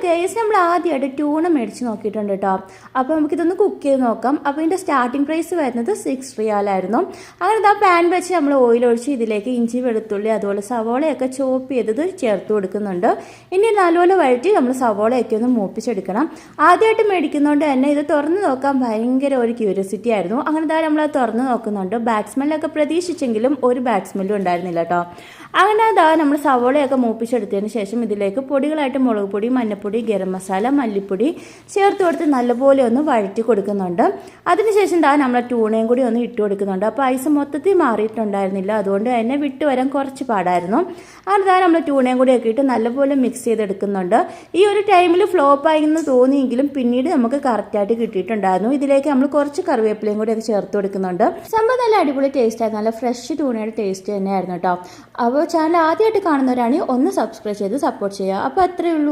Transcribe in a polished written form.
Guys നമ്മൾ ആദ്യമായിട്ട് tuna മേടിച്ച് നോക്കിയിട്ടുണ്ട് കേട്ടോ. അപ്പോൾ നമുക്കിതൊന്ന് കുക്ക് ചെയ്ത് നോക്കാം. അപ്പോൾ ഇതിൻ്റെ സ്റ്റാർട്ടിംഗ് പ്രൈസ് വരുന്നത് 6 റിയാലായിരുന്നു. അങ്ങനെ ആ പാൻ വെച്ച് നമ്മൾ ഓയിൽ ഒഴിച്ച് ഇതിലേക്ക് ഇഞ്ചി വെളുത്തുള്ളി അതുപോലെ സവോളയൊക്കെ ചോപ്പ് ചെയ്തത് ചേർത്ത് കൊടുക്കുന്നുണ്ട്. ഇനി നല്ലപോലെ വഴറ്റി നമ്മൾ സവോളയൊക്കെ ഒന്ന് മൂപ്പിച്ചെടുക്കണം. ആദ്യമായിട്ട് മേടിക്കുന്നതുകൊണ്ട് തന്നെ ഇത് തുറന്ന് നോക്കാൻ ഭയങ്കര ഒരു ക്യൂരിയോസിറ്റി ആയിരുന്നു. അങ്ങനെ നമ്മളത് തുറന്ന് നോക്കുന്നുണ്ട്. ബാഡ് സ്മെല്ലൊക്കെ പ്രതീക്ഷിച്ചെങ്കിലും ഒരു ബാഡ് സ്മെല്ലും ഉണ്ടായിരുന്നില്ല കേട്ടോ. അങ്ങനെ നമ്മൾ സവോളയൊക്കെ മൂപ്പിച്ചെടുത്തതിന് ശേഷം ഇതിലേക്ക് പൊടികളായിട്ട് മുളക് പൊടി, മഞ്ഞൾപ്പൊടി, ഗരം മസാല, മല്ലിപ്പൊടി ചേർത്ത് കൊടുത്ത് നല്ലപോലെ ഒന്ന് വഴറ്റി കൊടുക്കുന്നുണ്ട്. അതിനുശേഷം നമ്മൾ ട്യൂണയും കൂടി ഒന്ന് ഇട്ട് കൊടുക്കുന്നുണ്ട്. അപ്പോൾ ഐസ് മൊത്തത്തിൽ മാറിയിട്ടുണ്ടായിരുന്നില്ല, അതുകൊണ്ട് തന്നെ വിട്ട് വരാൻ കുറച്ച് പാടായിരുന്നു. അങ്ങനെ നമ്മൾ ട്യൂണയും കൂടി ഒക്കെ ഇട്ട് നല്ലപോലെ മിക്സ് ചെയ്തെടുക്കുന്നുണ്ട്. ഈ ഒരു ടൈമിൽ ഫ്ലോപ്പായി എന്ന് തോന്നിയെങ്കിലും പിന്നീട് നമുക്ക് കറക്റ്റായിട്ട് കിട്ടിയിട്ടുണ്ടായിരുന്നു. ഇതിലേക്ക് നമ്മൾ കുറച്ച് കറിവേപ്പിലയും കൂടി ഒക്കെ ചേർത്ത് കൊടുക്കുന്നുണ്ട്. സംഭവം നല്ല അടിപൊളി ടേസ്റ്റ് ആയിരുന്നു. നല്ല ഫ്രഷ് ട്യൂണയുടെ ടേസ്റ്റ് തന്നെയായിരുന്നു കേട്ടോ. അപ്പോൾ ചാനൽ ആദ്യമായിട്ട് കാണുന്നവരാണെങ്കിൽ ഒന്ന് സബ്സ്ക്രൈബ് ചെയ്ത് സപ്പോർട്ട് ചെയ്യുക. അപ്പോൾ അത്രയേ ഉള്ളൂ.